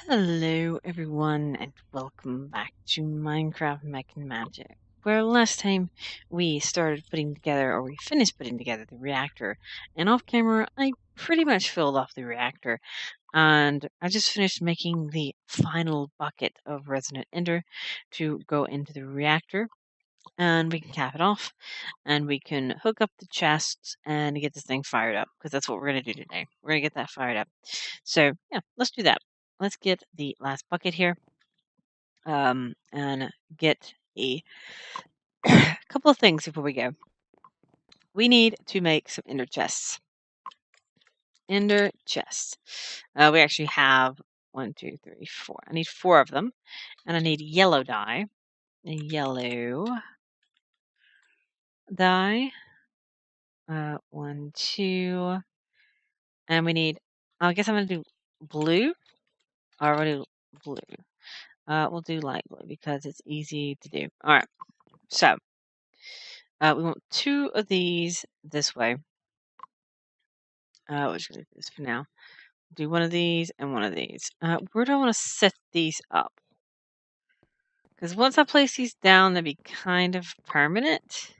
Hello everyone and welcome back to Minecraft Mech and Magic, where last time we started putting together, or we finished putting together the reactor, and off camera I pretty much filled off the reactor, and I just finished making the final bucket of resonant ender to go into the reactor, and we can cap it off, and we can hook up the chests and get this thing fired up, because that's what we're going to do today. We're going to get that fired up. So yeah, let's do that. Let's get the last bucket here, and get a couple of things before we go. We need to make some ender chests. Ender chests. We actually have 1, 2, 3, 4. I need 4 of them, and I need yellow dye. A yellow dye. 1, 2, and we need. I guess I'm gonna do blue. Or we'll do blue. We'll do light blue because it's easy to do. All right. So we want 2 of these this way. We're just gonna do this for now. Do one of these and one of these. Where do I want to set these up? Because once I place these down, they'll be kind of permanent.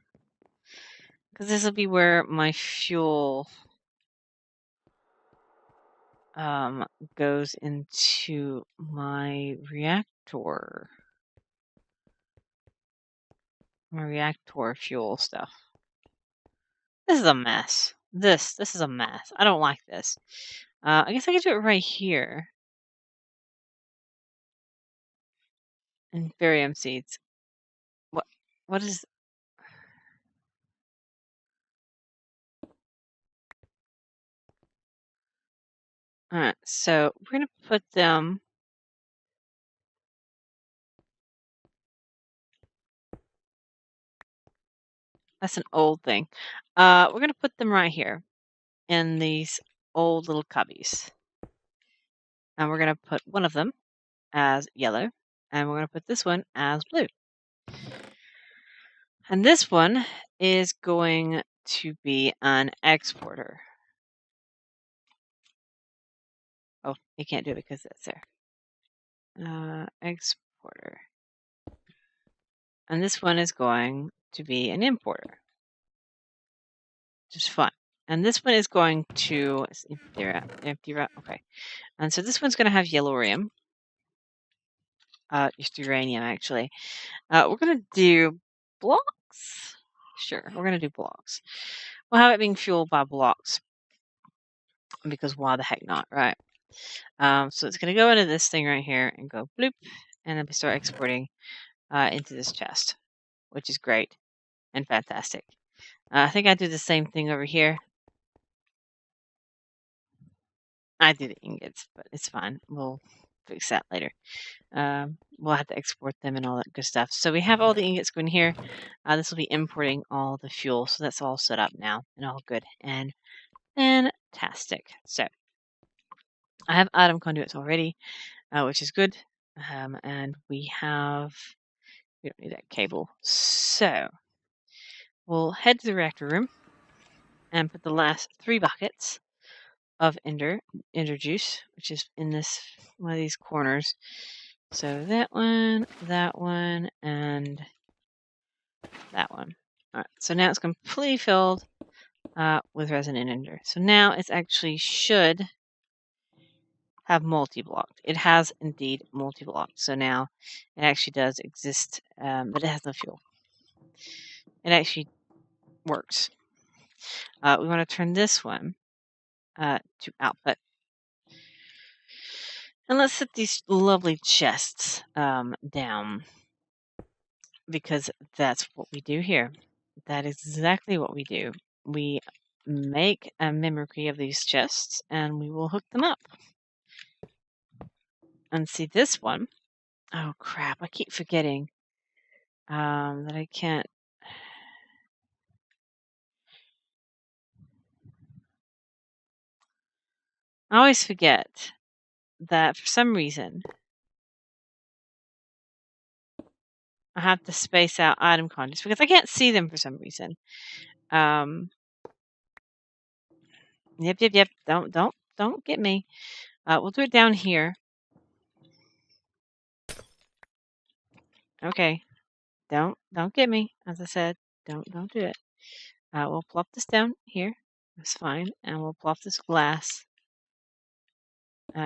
Because this will be where my fuel goes into my reactor. My reactor fuel stuff. This is a mess. This is a mess. I don't like this. I guess I could do it right here. And barium seeds. What is... Alright, so we're going to put them... That's an old thing. We're going to put them right here in these old little cubbies. And we're going to put one of them as yellow, and we're going to put this one as blue. And this one is going to be an exporter. Oh, you can't do it because it's there. Exporter. And this one is going to be an importer. Just fun. And this one is going to empty wrap. Okay. And so this one's going to have yellorium. Just uranium, actually. We're going to do blocks. Sure, we're going to do blocks. We'll have it being fueled by blocks. Because why the heck not, right? So it's going to go into this thing right here and go bloop. And then we start exporting into this chest. Which is great and fantastic. I think I do the same thing over here. I do the ingots, but it's fine. We'll fix that later. We'll have to export them and all that good stuff. So we have all the ingots going here. This will be importing all the fuel. So that's all set up now and all good and fantastic. So I have atom conduits already, which is good. And we don't need that cable. So we'll head to the reactor room and put the last 3 buckets of ender juice, which is in this one of these corners. So that one, and that one. All right, so now it's completely filled with resonant ender. So now it actually should have multi-blocked. It has indeed multi-blocked. So now it actually does exist, but it has no fuel. It actually works. We want to turn this one to output. And let's set these lovely chests down, because that's what we do here. That is exactly what we do. We make a mimicry of these chests, and we will hook them up. And see this one. Oh, crap. I keep forgetting that I can't. I always forget that for some reason I have to space out item conduits because I can't see them for some reason. Yep. Don't get me. We'll do it down here. Okay. Don't get me. As I said, don't do it. We'll plop this down here. That's fine. And we'll plop this glass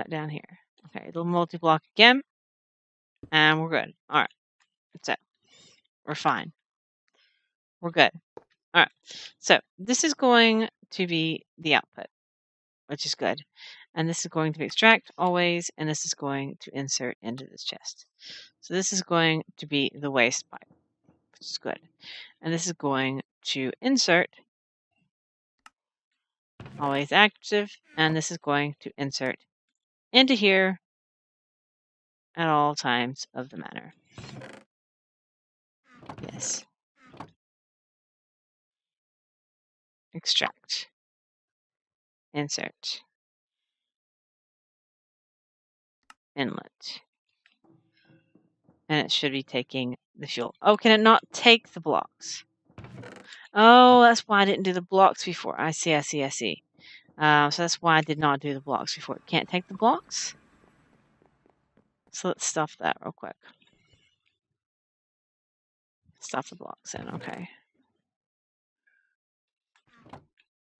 down here. Okay, little multi-block again. And we're good. All right. That's it. We're fine. We're good. All right. So this is going to be the output, which is good. And this is going to be extract always. And this is going to insert into this chest. So this is going to be the waste pipe, which is good. And this is going to insert always active. And this is going to insert into here at all times of the manner. Yes. Extract. Insert. Inlet. And it should be taking the fuel. Oh, can it not take the blocks? Oh, that's why I didn't do the blocks before. I see. So that's why I did not do the blocks before. It can't take the blocks? So let's stuff that real quick. Stuff the blocks in, okay.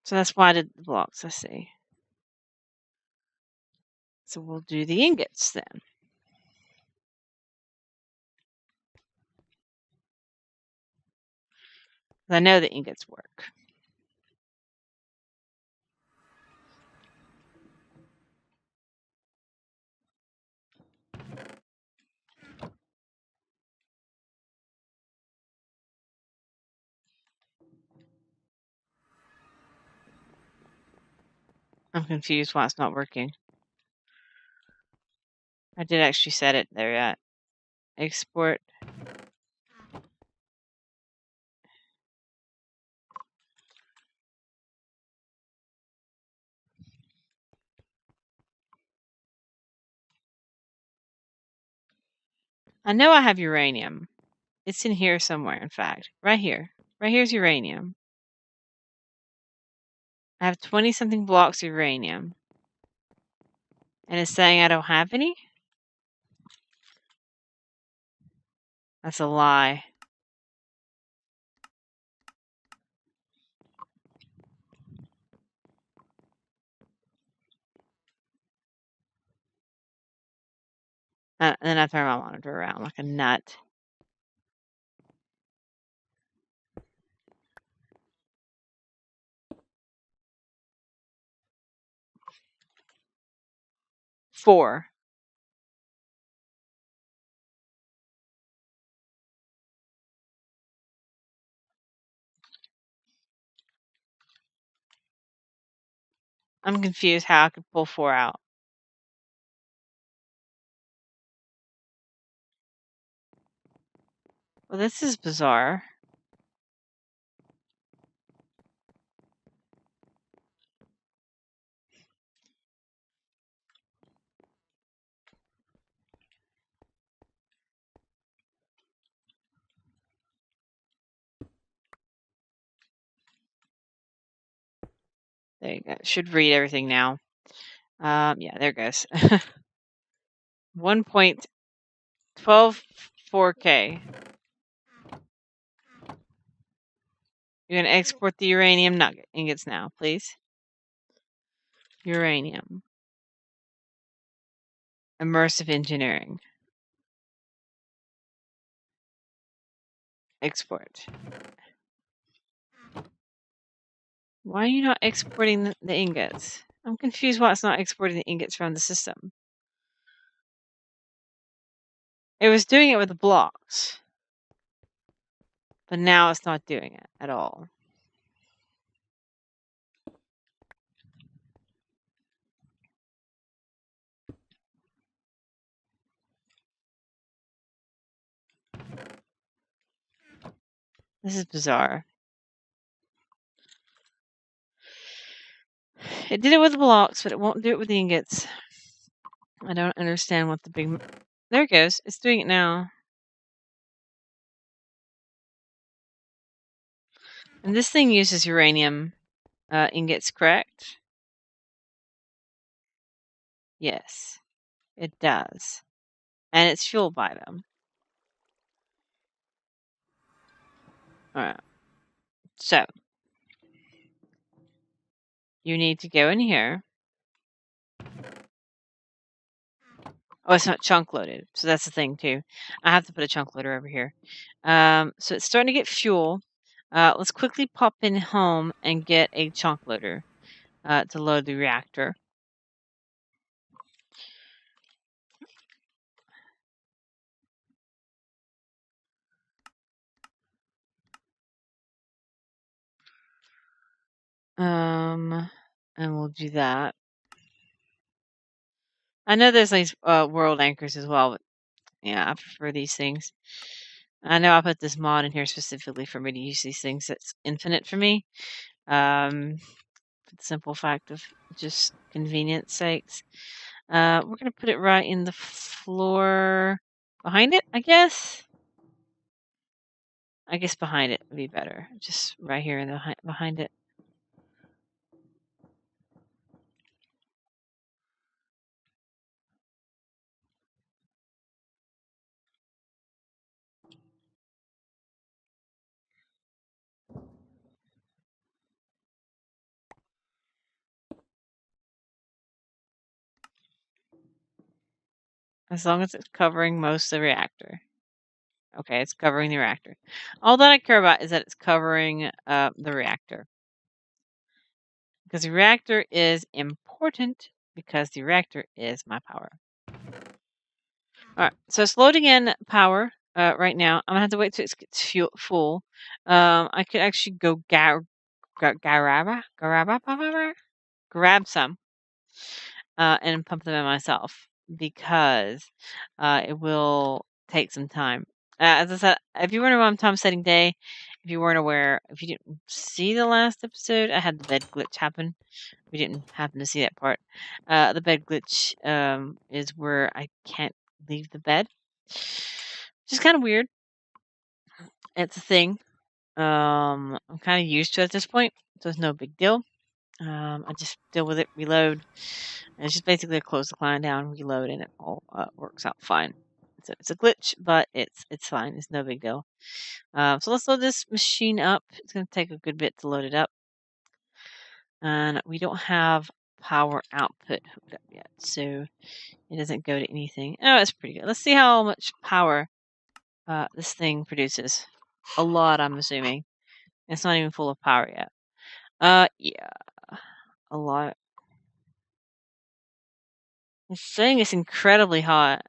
So that's why I did the blocks, I see. So we'll do the ingots then. I know the ingots work. I'm confused why it's not working. I did actually set it there at export. I know I have uranium. It's in here somewhere, in fact. Right here. Right here's uranium. I have 20-something blocks of uranium. And it's saying I don't have any? That's a lie. And then I turn my monitor around like a nut. Four. I'm confused how I could pull 4 out. Well, this is bizarre. There you go. It should read everything now. Yeah, there it goes. 1.124K. You're going to export the uranium nugget ingots now, please. Uranium. Immersive engineering. Export. Why are you not exporting the ingots? I'm confused why it's not exporting the ingots from the system. It was doing it with the blocks. But now it's not doing it at all. This is bizarre. It did it with the blocks, but it won't do it with the ingots. I don't understand what the big... There it goes. It's doing it now. And this thing uses uranium ingots, correct? Yes, it does. And it's fueled by them. Alright. So, you need to go in here. Oh, it's not chunk loaded. So that's the thing too. I have to put a chunk loader over here. So it's starting to get fuel. Let's quickly pop in home and get a chunk loader to load the reactor. And we'll do that. I know there's these world anchors as well, but yeah, I prefer these things. I know I put this mod in here specifically for me to use these things. That's infinite for me. For the simple fact of just convenience sakes. We're going to put it right in the floor behind it, I guess. I guess behind it would be better. Just right here in the behind it. As long as it's covering most of the reactor. Okay, it's covering the reactor. All that I care about is that it's covering the reactor. Because the reactor is important because the reactor is my power. Alright, so it's loading in power right now. I'm going to have to wait till it gets full. I could actually go grab some and pump them in myself because it will take some time. As I said, if you weren't on Tom setting day, if you weren't aware, if you didn't see the last episode, I had the bed glitch happen. We didn't happen to see that part. The bed glitch is where I can't leave the bed, which is kind of weird. It's a thing. I'm kind of used to it at this point, so it's no big deal. I just deal with it, reload. And it's just basically a close the client down, reload, and it all works out fine. It's a glitch, but it's fine. It's no big deal. So let's load this machine up. It's going to take a good bit to load it up. And we don't have power output hooked up yet, so it doesn't go to anything. Oh, it's pretty good. Let's see how much power this thing produces. A lot, I'm assuming. It's not even full of power yet. Yeah. A lot. It's saying it's incredibly hot.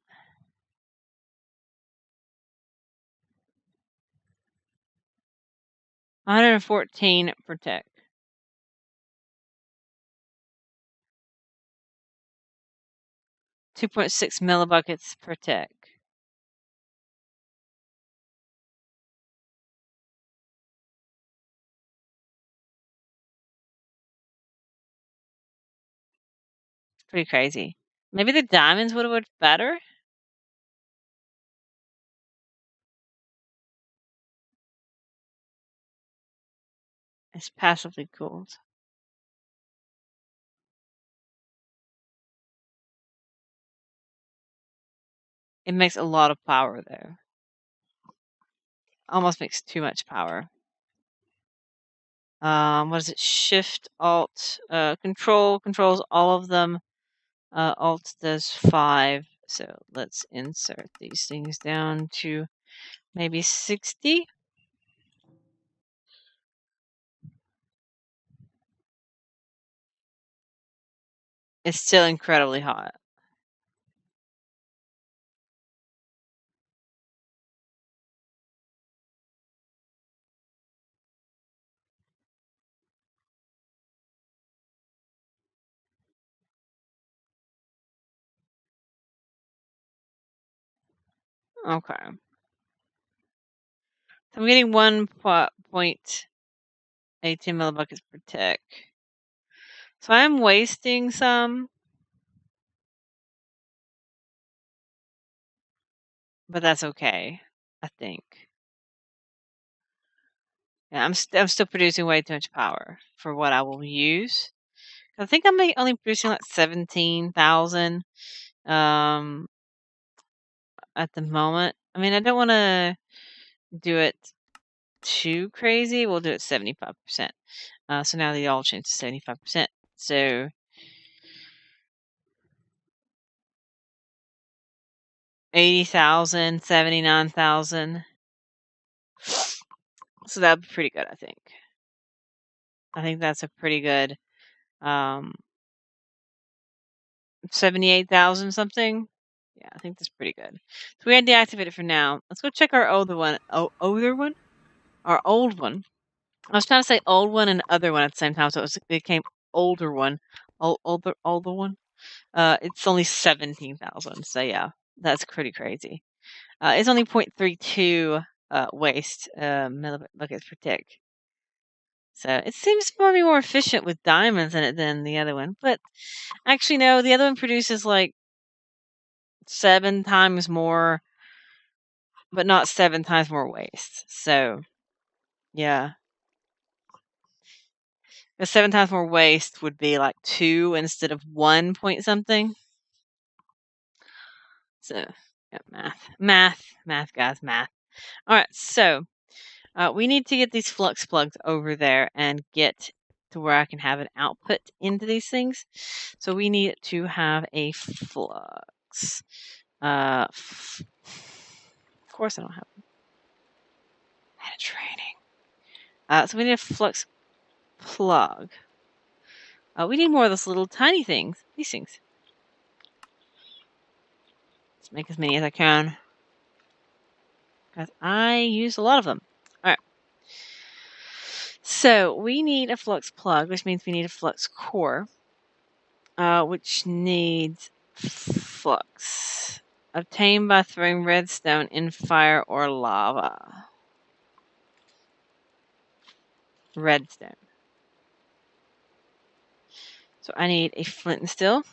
114 per tick. 2.6 millibuckets per tick. It's pretty crazy. Maybe the diamonds would have worked better? It's passively cooled. It makes a lot of power, though. Almost makes too much power. What is it? Shift, Alt, Control controls all of them. Alt does 5. So let's insert these things down to maybe 60. It's still incredibly hot. Okay. So I'm getting 1.18 millibuckets per tick. So I'm wasting some. But that's okay, I think. Yeah, I'm still producing way too much power for what I will use. I think I'm only producing like 17,000 at the moment. I mean, I don't want to do it too crazy, we'll do it 75%. So now they all change to 75%. So 80,000, 79,000. So that'd be pretty good, I think. I think that's a pretty good 78,000 something. Yeah, I think that's pretty good. So we had to deactivate it for now. Let's go check our older one. Older one? Our old one. I was trying to say old one and other one at the same time, so it became older one. Older one. It's only 17,000. So yeah, that's pretty crazy. It's only 0.32 waste millibuckets per tick. So it seems probably more efficient with diamonds in it than the other one. But actually, no, the other one produces like 7 times more, but not 7 times more waste. So yeah, the 7 times more waste would be like 2 instead of 1 point something. So yeah, math, guys, math. All right, so we need to get these flux plugs over there and get to where I can have an output into these things. So we need to have a flux. Of course I don't have one. I had a training. So we need a flux plug. We need more of those little tiny things. These things. Let's make as many as I can. Because I use a lot of them. Alright. So we need a flux plug, which means we need a flux core. Which needs flux. Obtained by throwing redstone in fire or lava. Redstone. So I need a flint and steel.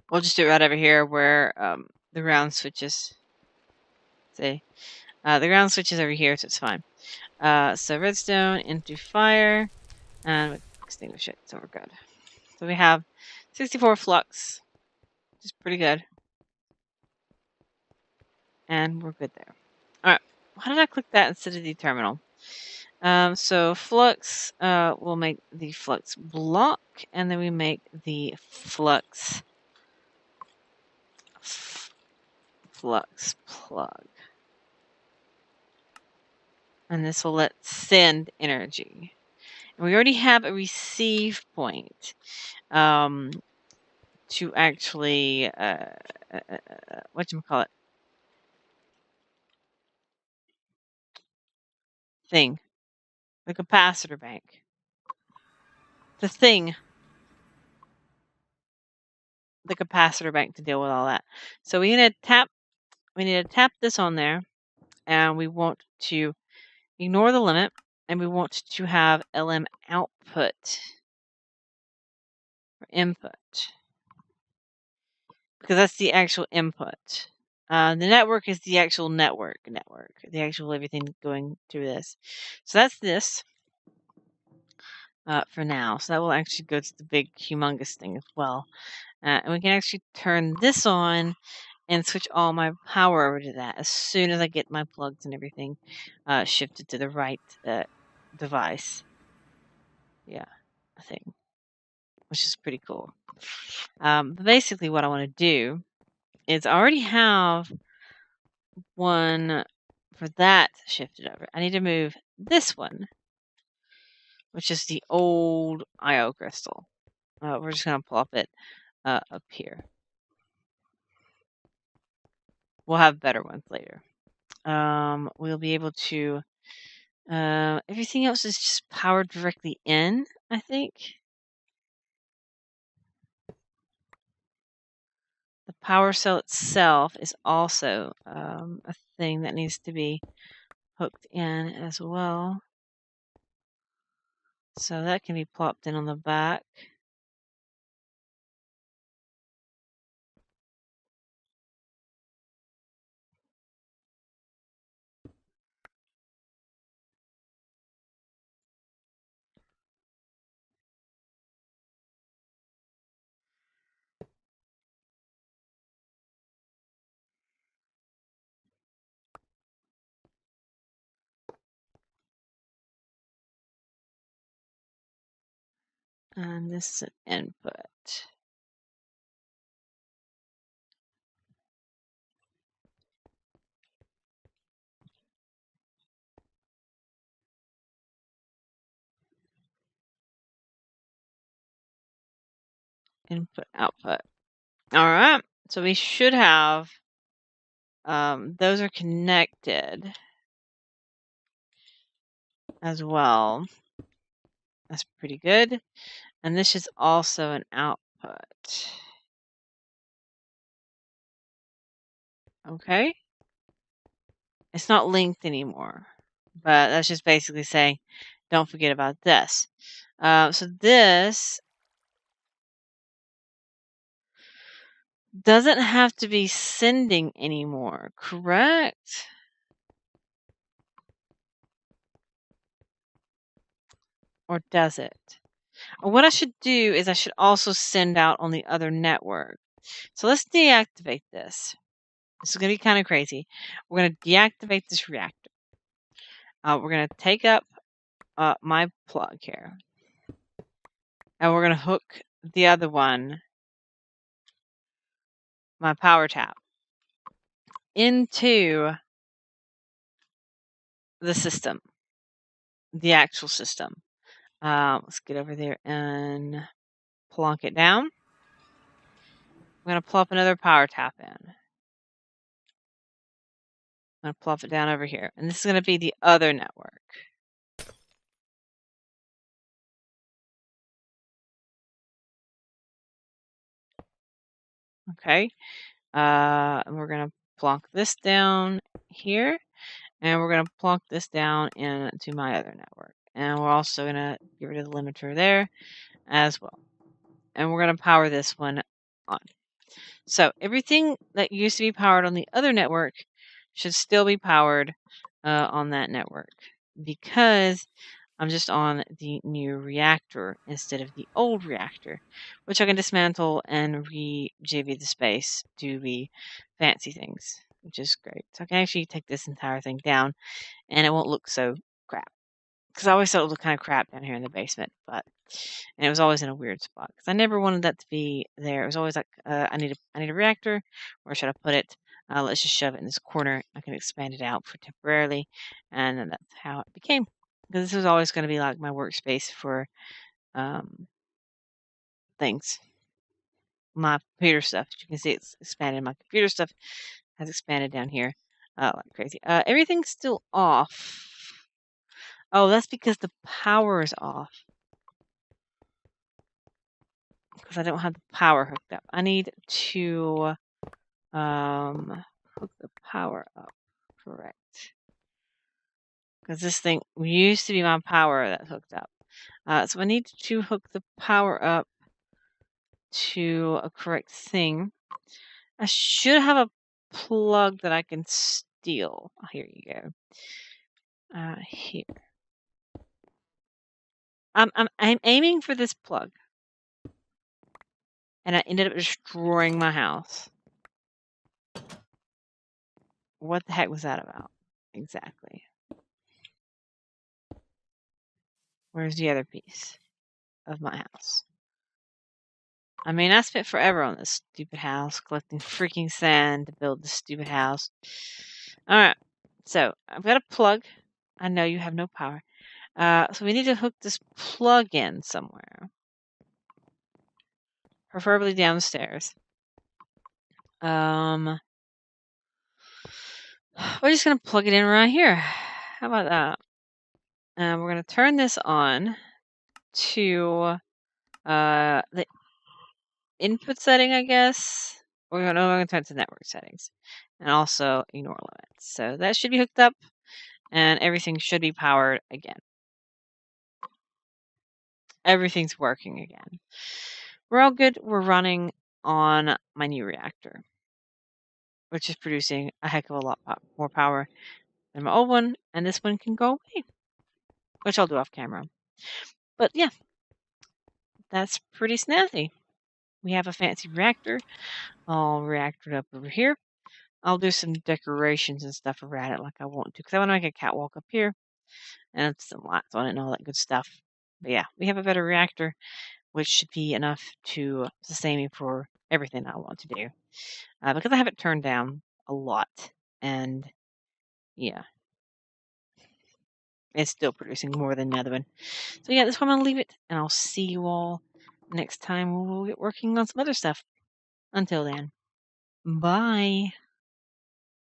We'll just do it right over here where the ground switches. See? The ground switches over here, so it's fine. So redstone into fire. And extinguish it, so we're good. So we have 64 flux, which is pretty good. And we're good there. Alright, why did I click that instead of the terminal? So flux, we'll make the flux block, and then we make the flux plug. And this will let send energy. And we already have a receive point to actually, whatchamacallit? Thing. The capacitor bank. The thing. The capacitor bank to deal with all that. So we need to tap this on there, and we want to ignore the limit, and we want to have LM output or input, because that's the actual input. The network is the actual network, the actual everything going through this. So that's this for now. So that will actually go to the big humongous thing as well. And we can actually turn this on and switch all my power over to that as soon as I get my plugs and everything shifted to the right device. Yeah, I think, which is pretty cool. But basically what I want to do is I already have one for that shifted over. I need to move this one, which is the old IO crystal. We're just going to plop it up here. We'll have better ones later. We'll be able to... everything else is just powered directly in, I think. The power cell itself is also a thing that needs to be hooked in as well. So that can be plopped in on the back. And this is an input. Input, output. All right. So we should have, those are connected as well. That's pretty good. And this is also an output. Okay. It's not linked anymore, but that's just basically saying, don't forget about this. So this doesn't have to be sending anymore, correct? Or does it? What I should do is I should also send out on the other network. So let's deactivate this. This is going to be kind of crazy. We're going to deactivate this reactor. We're going to take up my plug here. And we're going to hook the other one, my power tap, into the system, the actual system. Let's get over there and plonk it down. I'm going to plop another power tap in. I'm going to plop it down over here. And this is going to be the other network. Okay. And we're going to plonk this down here. And we're going to plonk this down into my other network. And we're also going to get rid of the limiter there as well. And we're going to power this one on. So everything that used to be powered on the other network should still be powered on that network, because I'm just on the new reactor instead of the old reactor, which I can dismantle and rejiggy the space to be fancy things, which is great. So I can actually take this entire thing down and it won't look so crap. Because I always thought it looked kind of crap down here in the basement, and it was always in a weird spot. Because I never wanted that to be there. It was always like, I need a reactor. Where should I put it? Let's just shove it in this corner. I can expand it out for temporarily, and then that's how it became. Because this was always going to be like my workspace for things, my computer stuff. As you can see, it's expanded. My computer stuff has expanded down here like crazy. Everything's still off. Oh, that's because the power is off. Because I don't have the power hooked up. I need to hook the power up. Correct. Because this thing used to be my power that's hooked up. So I need to hook the power up to a correct thing. I should have a plug that I can steal. Oh, here you go. Here. I'm aiming for this plug. And I ended up destroying my house. What the heck was that about? Exactly. Where's the other piece of my house? I mean, I spent forever on this stupid house, collecting freaking sand to build this stupid house. Alright, so I've got a plug. I know you have no power. So we need to hook this plug in somewhere. Preferably downstairs. We're just going to plug it in right here. How about that? And we're going to turn this on to the input setting, I guess. We're going to turn it to network settings. And also ignore limits. So that should be hooked up. And everything should be powered again. Everything's working again. We're all good. We're running on my new reactor, which is producing a heck of a lot more power than my old one. And this one can go away, which I'll do off camera. But yeah, that's pretty snazzy. We have a fancy reactor. I'll reactor it up over here. I'll do some decorations and stuff around it like I want to, because I want to make a catwalk up here and some lights on it and all that good stuff. But yeah, we have a better reactor. which should be enough to sustain me for everything I want to do. Because I have it turned down a lot, and yeah, it's still producing more than the other one. So yeah, that's why I'm gonna leave it, and I'll see you all next time. We'll get working on some other stuff. Until then, bye.